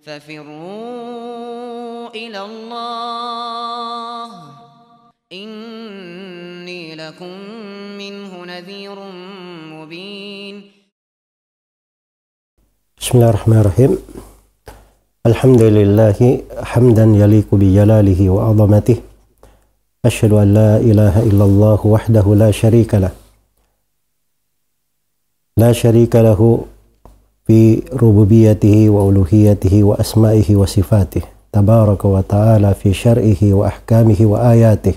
ففروا إلى الله إني لكم منه نذير مبين. بسم الله الرحمن الرحيم. الحمد لله حمدا يليق بجلاله وعظمته. أشهد أن لا إله إلا الله وحده لا شريك له في ربوبيته وألوهيته وأسمائه وصفاته تبارك وتعالى في شرعه وأحكامه وآياته.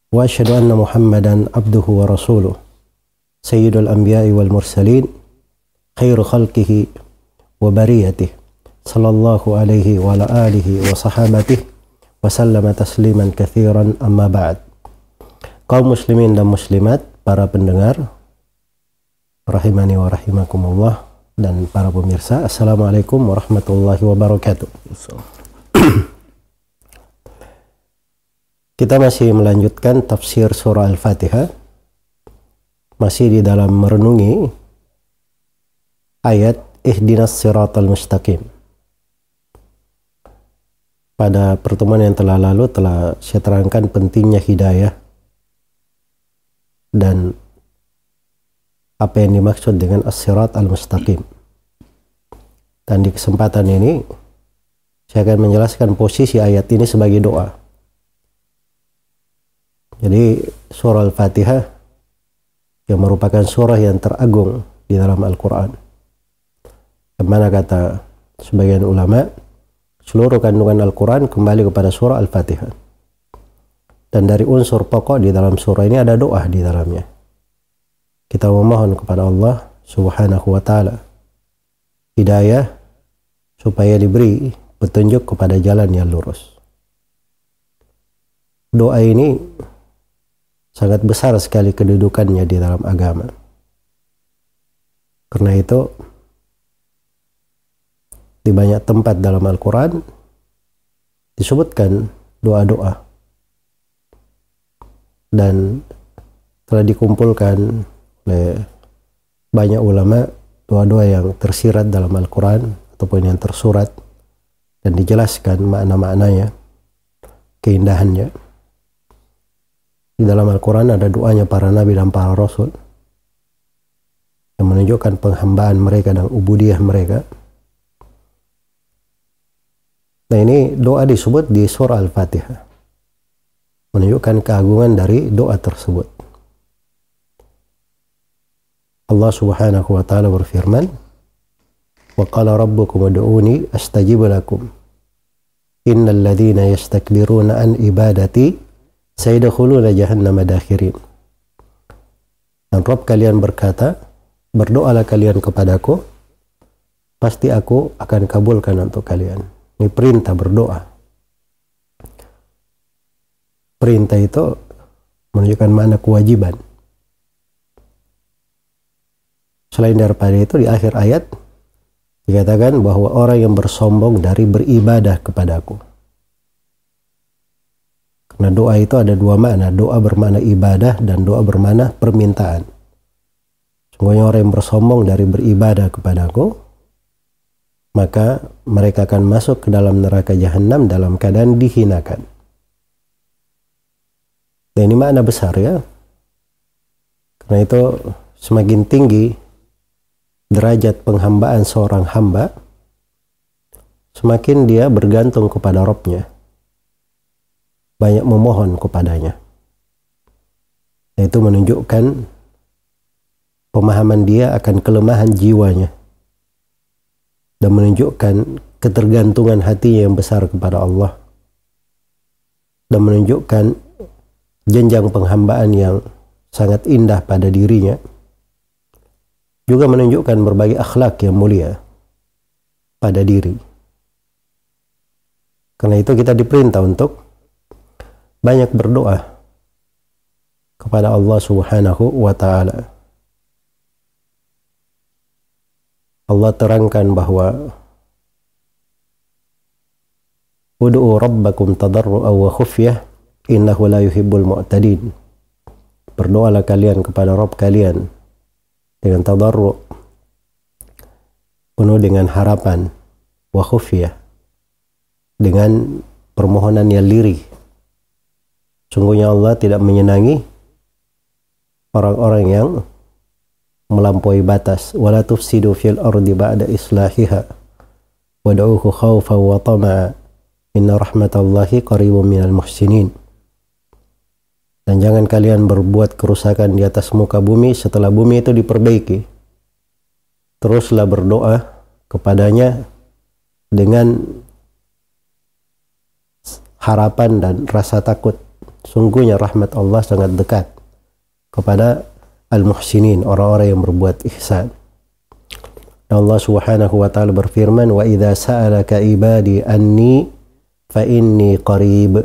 وأشهد أن محمدا عبده ورسوله سيد الأنبياء والمرسلين خير خلقه وبريته صلى الله عليه وعلى آله وصحابته wasallam tasliman katsiran amma ba'd. Kaum muslimin dan muslimat, para pendengar rahimani wa rahimakumullah, dan para pemirsa, assalamualaikum warahmatullahi wabarakatuh. Kita masih melanjutkan tafsir surah Al-Fatihah, masih di dalam merenungi ayat ihdinas siratal mustaqim. Pada pertemuan yang telah lalu telah saya terangkan pentingnya hidayah dan apa yang dimaksud dengan as-sirat al-mustaqim. Dan di kesempatan ini saya akan menjelaskan posisi ayat ini sebagai doa. Jadi surah Al-Fatihah yang merupakan surah yang teragung di dalam Al-Quran. Kemana kata sebagian ulama, seluruh kandungan Al-Quran kembali kepada surah Al-Fatihah. Dan dari unsur pokok di dalam surah ini ada doa di dalamnya. Kita memohon kepada Allah Subhanahu wa ta'ala hidayah supaya diberi petunjuk kepada jalan yang lurus. Doa ini sangat besar sekali kedudukannya di dalam agama. Karena itu di banyak tempat dalam Al-Quran disebutkan doa-doa, dan telah dikumpulkan oleh banyak ulama doa-doa yang tersirat dalam Al-Quran ataupun yang tersurat dan dijelaskan makna-maknanya, keindahannya. Di dalam Al-Quran ada doanya para nabi dan para rasul yang menunjukkan penghambaan mereka dan ubudiyah mereka. Nah, ini doa disebut di surah Al-Fatihah, menunjukkan keagungan dari doa tersebut. Allah Subhanahu wa ta'ala berfirman, wa qala rabbukum ud'uni astajib lakum innal ladzina yastakbiruna an ibadati sayadkhuluna jahannama dakhirin. Dan Rabb kalian berkata, berdoalah kalian kepadaku, pasti aku akan kabulkan untuk kalian. Ini perintah berdoa. Perintah itu menunjukkan makna kewajiban. Selain daripada itu, di akhir ayat dikatakan bahwa orang yang bersombong dari beribadah kepadaku. Karena doa itu ada dua makna. Doa bermakna ibadah dan doa bermakna permintaan. Sungguhnya orang yang bersombong dari beribadah kepadaku, maka mereka akan masuk ke dalam neraka jahanam dalam keadaan dihinakan. Dan ini makna besar, ya. Karena itu semakin tinggi derajat penghambaan seorang hamba, semakin dia bergantung kepada Rabb-nya, banyak memohon kepadanya. Itu menunjukkan pemahaman dia akan kelemahan jiwanya, dan menunjukkan ketergantungan hatinya yang besar kepada Allah, dan menunjukkan jenjang penghambaan yang sangat indah pada dirinya, juga menunjukkan berbagai akhlak yang mulia pada diri. Karena itu kita diperintah untuk banyak berdoa kepada Allah Subhanahu wa ta'ala. Allah terangkan bahwa ud'u rabbakum tadarru'an wa khufyah innahu la yuhibbul mu'tadin. Berdoalah kalian kepada Rabb kalian dengan tadarru', penuh dengan harapan, wa khufiyah, dengan permohonan yang lirih. Sungguhnya Allah tidak menyenangi orang-orang yang melampaui batas. Wala tufsidu fil ardi ba'da islahiha wad'uhu khawfan wa tama'a inna rahmatallahi qaribun minal muhsinin. Dan jangan kalian berbuat kerusakan di atas muka bumi setelah bumi itu diperbaiki. Teruslah berdoa kepadanya dengan harapan dan rasa takut. Sungguhnya rahmat Allah sangat dekat kepada al-muhsinin, orang-orang yang berbuat ihsan. Allah Subhanahu wa taala berfirman, "Wa idza sa'alaka ibadi anni fa inni qarib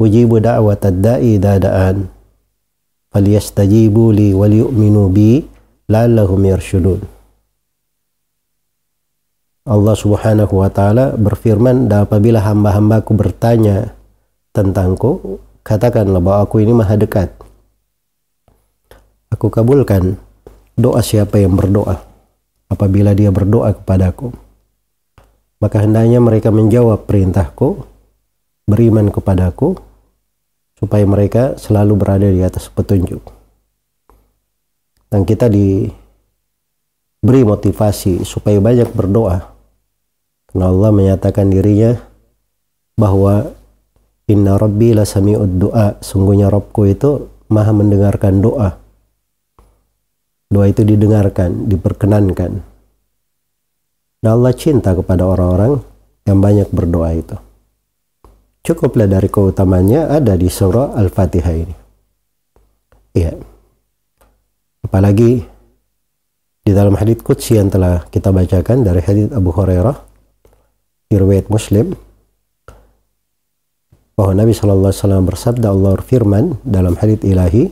ujibu da'watad da'i idza da'an falyastajibu li wal yu'minu bi la'allahum yarshudun." Allah Subhanahu wa taala berfirman, "Dan apabila hamba-hambaku bertanya tentangku, katakanlah bahwa aku ini maha dekat. Aku kabulkan doa siapa yang berdoa apabila dia berdoa kepadaku. Maka hendaknya mereka menjawab perintahku, beriman kepadaku, supaya mereka selalu berada di atas petunjuk." Dan kita diberi motivasi supaya banyak berdoa. Karena Allah menyatakan dirinya bahwa inna rabbi lasami'ud du'a, sungguhnya Rabbku itu maha mendengarkan doa. Doa itu didengarkan, diperkenankan. Dan Allah cinta kepada orang-orang yang banyak berdoa itu. Cukuplah dari keutamanya ada di surah Al-Fatihah ini. Iya. Apalagi di dalam hadits qudsi yang telah kita bacakan dari hadits Abu Hurairah di riwayat Muslim, bahwa Nabi SAW bersabda, Allah berfirman dalam hadits ilahi,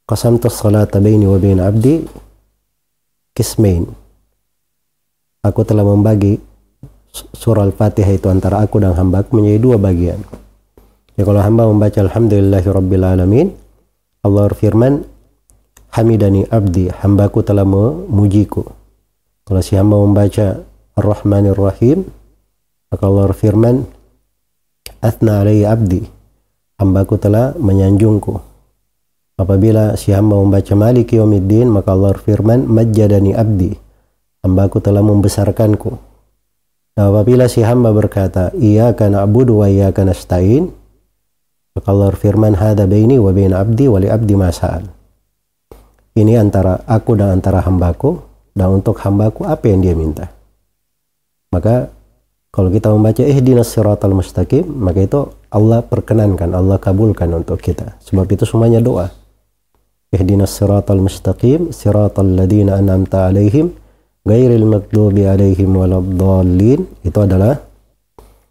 qasamtu salata baini wa bain abdi qismain. Aku telah membagi surah Al-Fatihah itu antara aku dan hambaku menjadi dua bagian. Ya, kalau hamba membaca Alhamdulillahi Rabbil Alamin, Allah berfirman, hamidani abdi, hambaku telah memujiku. Kalau si hamba membaca Ar-Rahmanir Rahim, maka Allah berfirman, athna alayya abdi, hambaku telah menyanjungku. Apabila si hamba membaca Maliki Yaumiddin, maka Allah berfirman, majjadani abdi, hambaku telah membesarkanku. Nah, apabila si hamba berkata, iyyaka na'budu wa iyyaka nasta'in, maka Allah berfirman, hadza baini wa baina abdi wa li abdi ma sa'al. Ini antara aku dan antara hambaku, dan untuk hambaku apa yang dia minta. Maka kalau kita membaca ihdinas siratal mustaqim, maka itu Allah perkenankan, Allah kabulkan untuk kita. Sebab itu semuanya doa. Ihdinas siratal mustaqim, siratal ladzina an'amta alaihim, ghairil maghdubi alaihim waladdallin. Itu adalah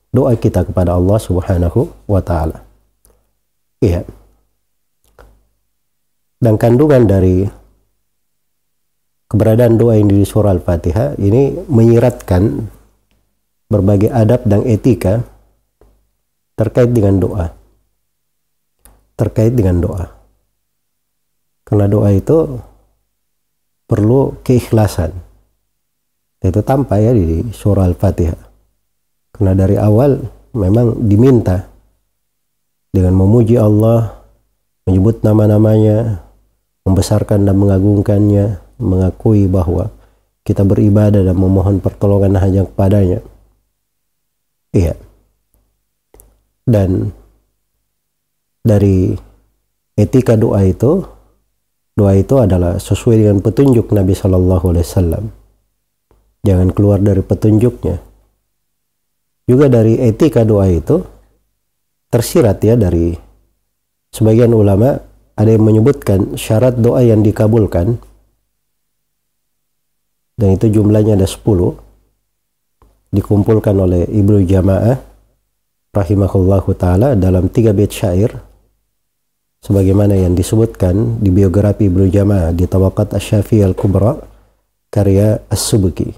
doa kita kepada Allah Subhanahu wa taala. Iya. Dan kandungan dari keberadaan doa yang di surah Al-Fatihah ini menyiratkan berbagai adab dan etika terkait dengan doa. Karena doa itu perlu keikhlasan. Itu tampak ya di surah Al-Fatihah. Karena dari awal memang diminta dengan memuji Allah, menyebut nama-namanya, membesarkan dan mengagungkannya, mengakui bahwa kita beribadah dan memohon pertolongan hanya kepadanya. Iya. Dan dari etika doa itu adalah sesuai dengan petunjuk Nabi Shallallahu Alaihi Wasallam. Jangan keluar dari petunjuknya. Juga dari etika doa itu tersirat ya dari sebagian ulama, ada yang menyebutkan syarat doa yang dikabulkan, dan itu jumlahnya ada 10, dikumpulkan oleh Ibnu Jama'ah rahimahullahu ta'ala dalam 3 bait syair, sebagaimana yang disebutkan di biografi Ibnu Jama'ah di Tabaqat Asy-Syafi'i Al-Kubra karya As-Subki.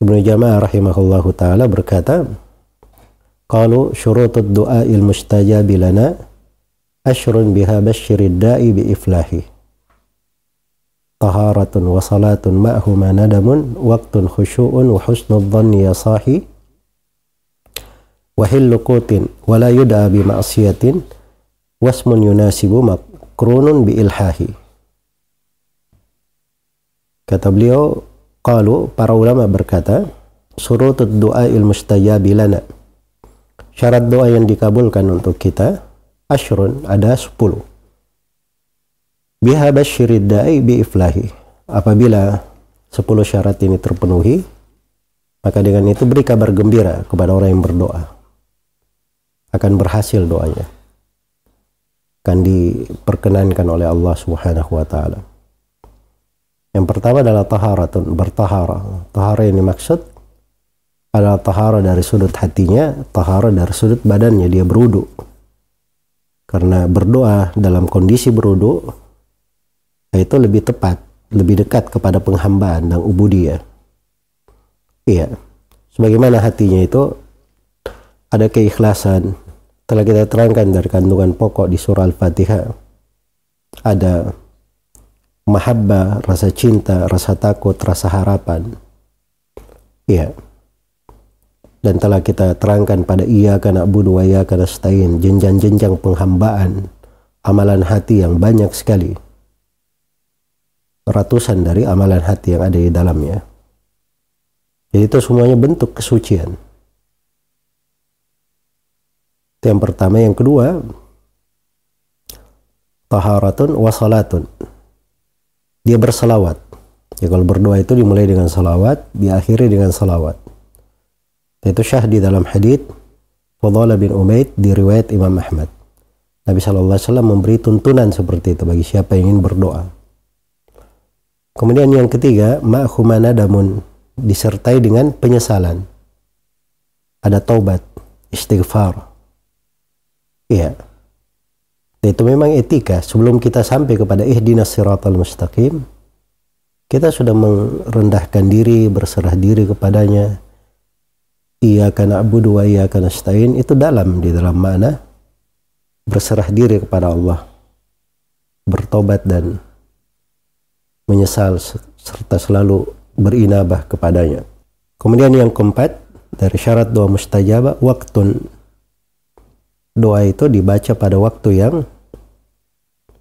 Ibnu Jama'ah rahimahullahu ta'ala berkata, qalu syurutud du'a'il mustajabi lana asyrun biha basyirid da'i bi iflahi. taharatun wa salatun ma'huma nadamun waqtun khusyu'un wa husnul dhanni ya sahi wa hillu qutin wa la yud'a bi ma'siyatin wasmun yunasibu makrunun bi ilhahi. Kata beliau, qalu, para ulama berkata, surutud du'ail mustajabi lana, syarat doa yang dikabulkan untuk kita asyrun, ada 10. Biha basyirid da'i bi iflahi, apabila 10 syarat ini terpenuhi, maka dengan itu beri kabar gembira kepada orang yang berdoa, akan berhasil doanya, akan diperkenankan oleh Allah Subhanahu wa ta'ala. Yang pertama adalah taharatun, bertahara. Tahara yang dimaksud adalah tahara dari sudut hatinya, tahara dari sudut badannya, dia berwudu. Karena berdoa dalam kondisi berwudu itu lebih tepat, lebih dekat kepada penghambaan dan ubudiyah. Iya, sebagaimana hatinya itu ada keikhlasan. Telah kita terangkan dari kandungan pokok di surah Al-Fatihah. Ada mahabbah, rasa cinta, rasa takut, rasa harapan. Iya. Dan telah kita terangkan pada iyyaka na'budu wa iyyaka nasta'in, jenjang-jenjang penghambaan, amalan hati yang banyak sekali. Ratusan dari amalan hati yang ada di dalamnya. Jadi itu semuanya bentuk kesucian. Itu yang pertama. Yang kedua, taharatun wa salatun, dia bersalawat. Ya, kalau berdoa itu dimulai dengan salawat, diakhiri dengan salawat. Itu syah di dalam hadits Fudhalah bin Umaid di riwayat Imam Ahmad. Nabi SAW memberi tuntunan seperti itu bagi siapa yang ingin berdoa. Kemudian yang ketiga, ma'huma nadamun, disertai dengan penyesalan. Ada taubat, istighfar. Iya. Itu memang etika. Sebelum kita sampai kepada ihdinas siratal mustaqim, kita sudah merendahkan diri, berserah diri kepadanya. Iyyaka na'budu wa iyyaka nasta'in, itu dalam, di dalam makna berserah diri kepada Allah, bertobat dan menyesal serta selalu berinabah kepadanya. Kemudian yang keempat dari syarat doa mustajabah, waktun, doa itu dibaca pada waktu yang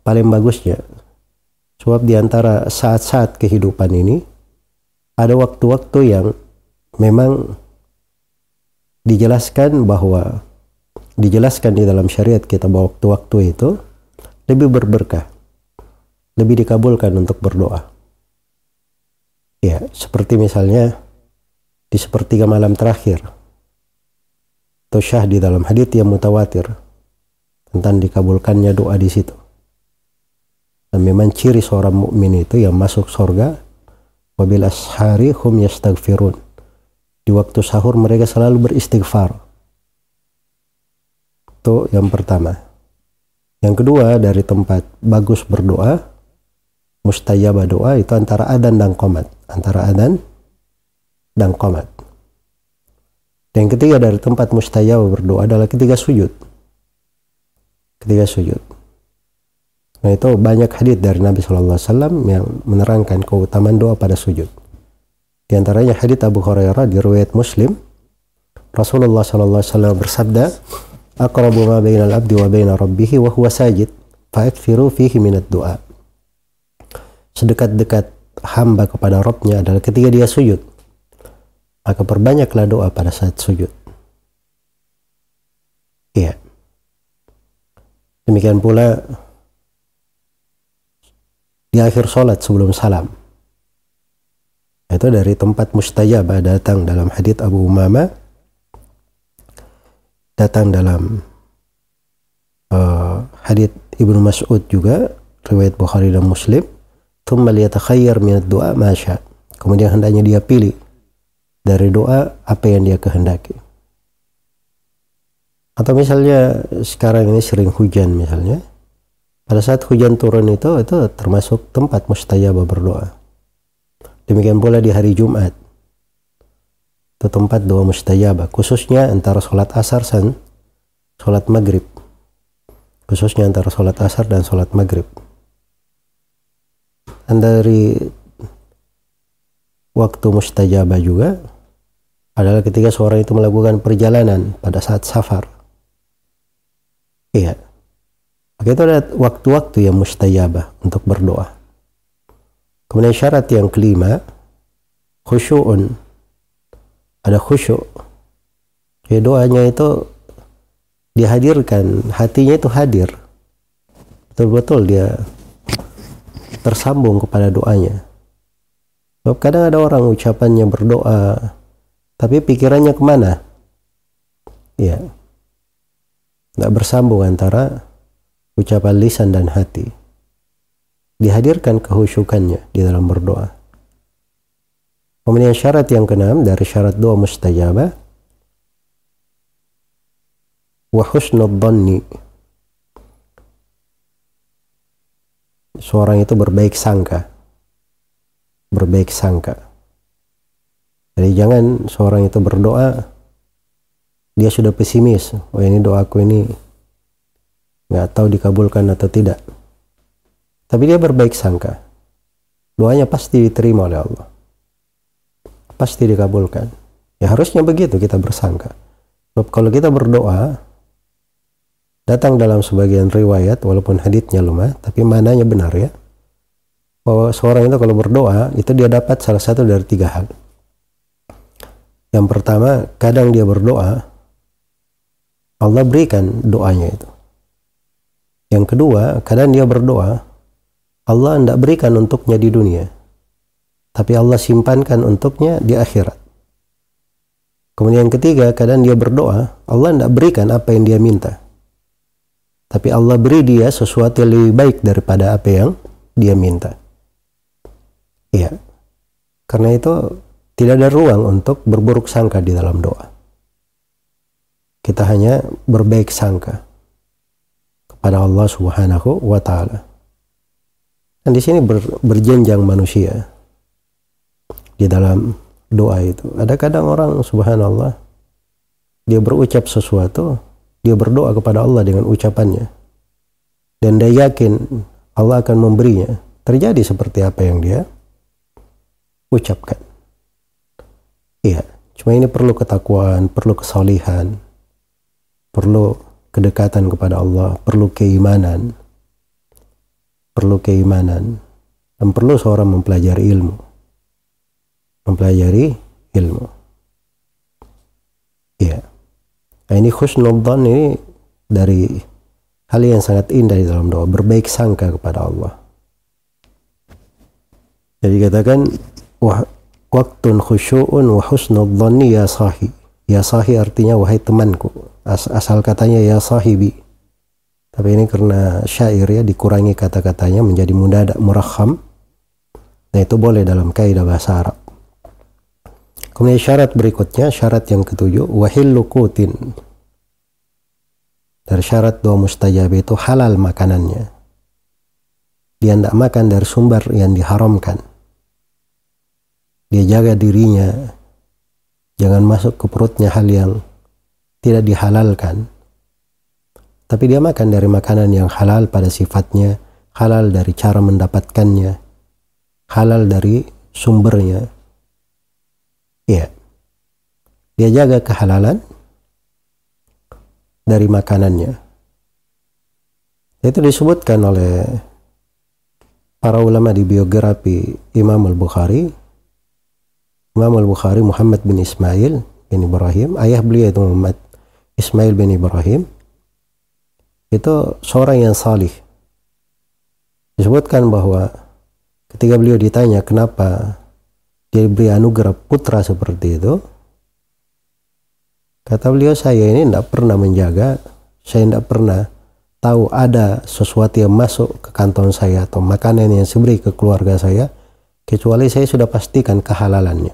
paling bagusnya. Sebab di antara saat-saat kehidupan ini ada waktu-waktu yang memang dijelaskan di dalam syariat kita bahwa waktu-waktu itu lebih berberkah, lebih dikabulkan untuk berdoa. Ya, seperti misalnya di sepertiga malam terakhir. Itu syah di dalam hadits yang mutawatir tentang dikabulkannya doa di situ. Dan memang ciri seorang mukmin itu yang masuk surga, wabil ashari hum yastaghfirun. Di waktu sahur mereka selalu beristighfar. Itu yang pertama. Yang kedua, dari tempat bagus berdoa, mustajabah doa, itu antara adzan dan qomat. Antara adzan dan qomat. Dan yang ketiga dari tempat mustajabah berdoa adalah ketika sujud. Ketika sujud. Nah, itu banyak hadits dari Nabi SAW yang menerangkan keutamaan doa pada sujud. Di antaranya hadits Abu Hurairah di riwayat Muslim, Rasulullah SAW bersabda, "Aqrabu ma bainal abdi wa baina rabbih wa huwa sajid, fa'akthiru fihi minad du'a." Sedekat-dekat hamba kepada Rabbnya adalah ketika dia sujud. Maka perbanyaklah doa pada saat sujud. Iya. Demikian pula di akhir sholat sebelum salam. Itu dari tempat mustajabah, datang dalam hadits Abu Umamah, datang dalam hadits Ibnu Mas'ud juga, riwayat Bukhari dan Muslim. Thumma liyatakhayyar minad du'a ma syaa. Kemudian hendaknya dia pilih dari doa apa yang dia kehendaki. Atau misalnya sekarang ini sering hujan misalnya. Pada saat hujan turun itu termasuk tempat mustajabah berdoa. Demikian pula di hari Jumat. Itu tempat doa mustajabah. Khususnya antara sholat asar dan sholat maghrib. Khususnya antara sholat asar dan sholat maghrib. Dan dari waktu mustajabah juga adalah ketika seorang itu melakukan perjalanan pada saat safar. Iya. Maka itu ada waktu-waktu yang mustajabah untuk berdoa. Kemudian syarat yang kelima, khusyu'un. Ada khusyuk. Jadi doanya itu dihadirkan, hatinya itu hadir. Betul-betul dia tersambung kepada doanya. Sebab kadang ada orang ucapannya berdoa, tapi pikirannya kemana? Ya, tidak bersambung antara ucapan lisan dan hati. Dihadirkan kehusyukannya di dalam berdoa. Kemudian syarat yang keenam dari syarat doa mustajabah, wa husnul dhanni. Seorang itu berbaik sangka. Berbaik sangka. Jadi jangan seorang itu berdoa dia sudah pesimis. Oh, ini doaku ini nggak tahu dikabulkan atau tidak. Tapi dia berbaik sangka. Doanya pasti diterima oleh Allah. Pasti dikabulkan. Ya harusnya begitu kita bersangka. Sebab kalau kita berdoa, datang dalam sebagian riwayat, walaupun haditsnya lemah, tapi mananya benar ya, bahwa seorang itu kalau berdoa, itu dia dapat salah satu dari 3 hal. Yang pertama, kadang dia berdoa, Allah berikan doanya itu. Yang kedua, kadang dia berdoa, Allah tidak berikan untuknya di dunia, tapi Allah simpankan untuknya di akhirat. Kemudian yang ketiga, kadang dia berdoa, Allah tidak berikan apa yang dia minta, tapi Allah beri dia sesuatu yang lebih baik daripada apa yang dia minta. Iya. Karena itu tidak ada ruang untuk berburuk sangka di dalam doa. Kita hanya berbaik sangka kepada Allah Subhanahu wa taala. Dan di sini berjenjang manusia di dalam doa itu. Ada kadang orang subhanallah dia berucap sesuatu, dia berdoa kepada Allah dengan ucapannya, dan dia yakin Allah akan memberinya. Terjadi seperti apa yang dia ucapkan. Iya, cuma ini perlu ketakwaan, perlu kesalihan, perlu kedekatan kepada Allah, perlu keimanan, dan perlu seorang mempelajari ilmu. Iya. Nah, ini husnul dzan ini dari hal yang sangat indah di dalam doa, berbaik sangka kepada Allah. Jadi katakan waqtun khusyu'un wa husnul dhanni ya sahi. Ya sahi artinya wahai temanku. Asal katanya ya sahibi. Tapi ini karena syair ya, dikurangi kata-katanya menjadi munada murakham. Nah itu boleh dalam kaidah bahasa Arab. Kemudian syarat berikutnya, syarat yang ketujuh, wahillu qutin. Dari syarat doa mustajab itu halal makanannya. Dia tidak makan dari sumber yang diharamkan. Dia jaga dirinya, jangan masuk ke perutnya hal yang tidak dihalalkan. Tapi dia makan dari makanan yang halal pada sifatnya, halal dari cara mendapatkannya, halal dari sumbernya. Ya, dia jaga kehalalan dari makanannya. Itu disebutkan oleh para ulama di biografi Imam Al-Bukhari. Imam Al-Bukhari Muhammad bin Ismail bin Ibrahim, ayah beliau itu Muhammad Ismail bin Ibrahim, itu seorang yang salih. Disebutkan bahwa ketika beliau ditanya kenapa dia diberi anugerah putra seperti itu, kata beliau, saya ini tidak pernah menjaga, saya tidak pernah tahu ada sesuatu yang masuk ke kantong saya atau makanan yang saya beri ke keluarga saya, kecuali saya sudah pastikan kehalalannya.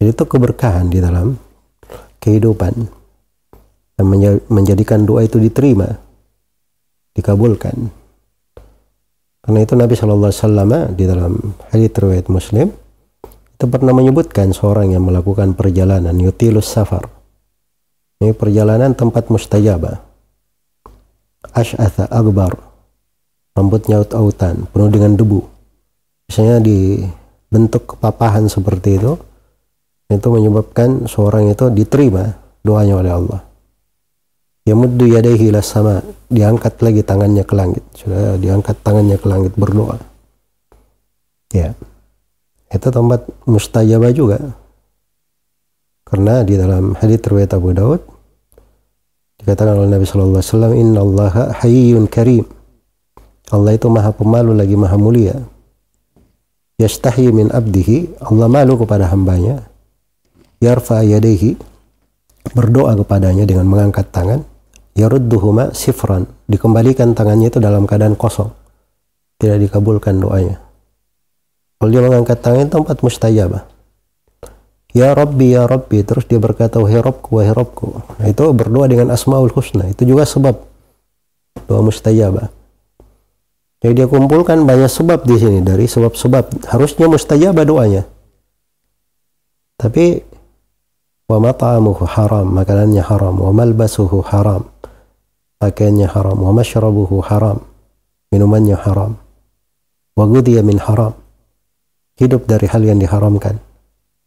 Jadi itu keberkahan di dalam kehidupan dan menjadikan doa itu diterima, dikabulkan. Karena itu Nabi SAW di dalam hadits riwayat Muslim itu pernah menyebutkan seorang yang melakukan perjalanan yutilus safar. Ini perjalanan tempat mustajabah. Ash'atha akbar, rambutnya aut-autan, penuh dengan debu. Misalnya dibentuk kepapahan seperti itu menyebabkan seorang itu diterima doanya oleh Allah. Yamuddu yadayhi ilas sama, diangkat lagi tangannya ke langit. Sudah diangkat tangannya ke langit berdoa. Ya, itu tempat mustajabah juga. Karena di dalam hadits riwayat Abu Daud dikatakan oleh Nabi sallallahu alaihi wasallam, "Innallaha hayyun karim." Allah itu maha pemalu lagi maha mulia. Yastahyi min abdihi, Allah malu kepada hambanya. Yarfa yadayhi, berdoa kepadanya dengan mengangkat tangan. Yarudduhuma sifran, dikembalikan tangannya itu dalam keadaan kosong, tidak dikabulkan doanya. Kalau dia mengangkat tangan itu tempat mustajabah. Ya Rabbi, ya Rabbi, terus dia berkata wahai Rabbku, wahai Rabbku. Nah, itu berdoa dengan Asmaul Husna, itu juga sebab doa mustajabah. Jadi dia kumpulkan banyak sebab di sini, dari sebab-sebab harusnya mustajabah doanya. Tapi wa mat'amuhu haram, makanannya haram, wa malbasuhu haram, pakaiannya haram, wa mashrabuhu haram, minumannya haram, wa ghudhiya min haram, hidup dari hal yang diharamkan.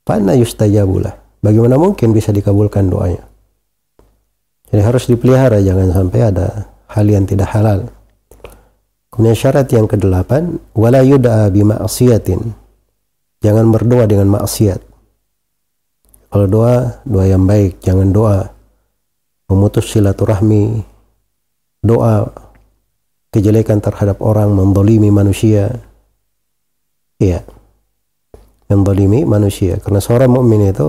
Fa anna yustajabulah, bagaimana mungkin bisa dikabulkan doanya? Jadi harus dipelihara, jangan sampai ada hal yang tidak halal. Kemudian syarat yang ke-8, wala yud'a bima'siyatin, jangan berdoa dengan maksiat. Kalau doa yang baik, jangan doa memutus silaturahmi, doa kejelekan terhadap orang, mendolimi manusia. Iya, mendolimi manusia. Karena seorang mukmin itu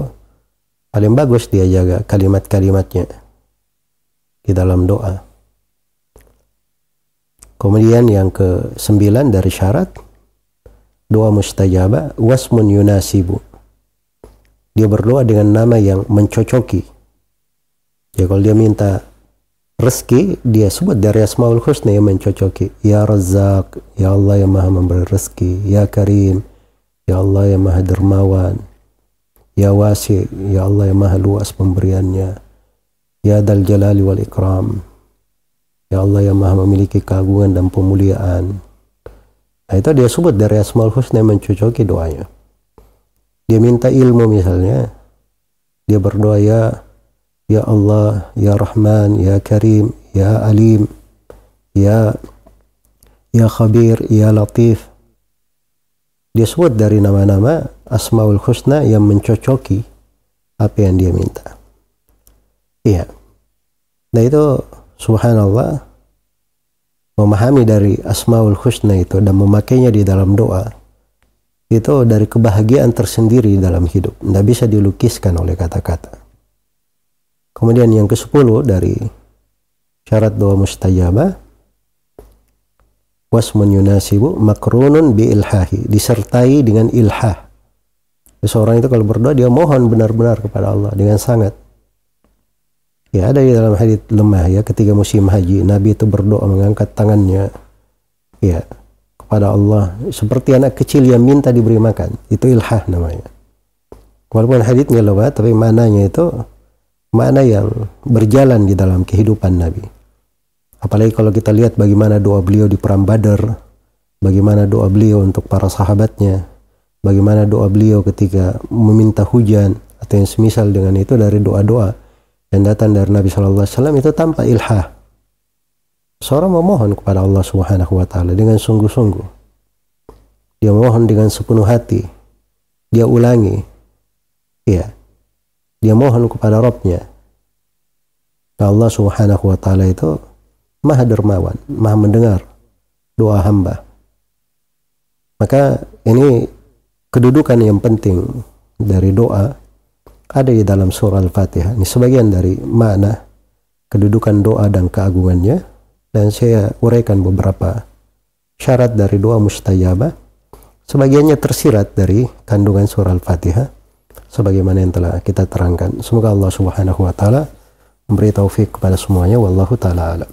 paling bagus dia jaga kalimat-kalimatnya di dalam doa. Kemudian yang ke-9 dari syarat doa mustajabah, wasmun yunasibu, dia berdoa dengan nama yang mencocoki. Ya, kalau dia minta rezeki, dia sebut dari Asmaul Husna yang mencocoki. Ya Razzaq, ya Allah yang maha memberi rezeki. Ya Karim, ya Allah yang maha dermawan. Ya Wasi, ya Allah yang maha luas pemberiannya. Ya Dzal Jalali wal Ikram, ya Allah yang maha memiliki keagungan dan pemuliaan. Nah, itu dia sebut dari Asmaul Husna yang mencocoki doanya. Dia minta ilmu misalnya, dia berdoa ya Allah, ya Rahman, ya Karim, ya Alim, ya Khabir, ya Latif. Dia sebut dari nama-nama Asmaul Husna yang mencocoki apa yang dia minta. Iya. Nah, itu subhanallah, memahami dari Asmaul Husna itu dan memakainya di dalam doa, itu dari kebahagiaan tersendiri dalam hidup. Tidak bisa dilukiskan oleh kata-kata. Kemudian yang ke-10 dari syarat doa mustajabah, wasmun yunasibu makrunun bi ilhahi, disertai dengan ilhah. Seorang itu kalau berdoa dia mohon benar-benar kepada Allah dengan sangat. Ya, ada di dalam hadits lemah ya, ketika musim haji Nabi itu berdoa mengangkat tangannya ya kepada Allah seperti anak kecil yang minta diberi makan. Itu ilhah namanya. Walaupun haditsnya lemah, tapi maknanya itu makna yang berjalan di dalam kehidupan Nabi. Apalagi kalau kita lihat bagaimana doa beliau di perang Badar, bagaimana doa beliau untuk para sahabatnya, bagaimana doa beliau ketika meminta hujan atau yang semisal dengan itu dari doa-doa yang datang dari Nabi Sallallahu Alaihi Wasallam, itu tanpa ilhah. Seorang memohon kepada Allah Subhanahu Wa Taala dengan sungguh-sungguh. Dia mohon dengan sepenuh hati. Dia ulangi. Ya. Dia mohon kepada Rabbnya. Allah Subhanahu Wa Taala itu maha dermawan, maha mendengar doa hamba. Maka ini kedudukan yang penting dari doa ada di dalam surah Al-Fatihah. Ini sebagian dari makna kedudukan doa dan keagungannya, dan saya uraikan beberapa syarat dari doa mustajabah. Sebagiannya tersirat dari kandungan surah Al-Fatihah sebagaimana yang telah kita terangkan. Semoga Allah Subhanahu wa taala memberi taufik kepada semuanya. Wallahu taala alam.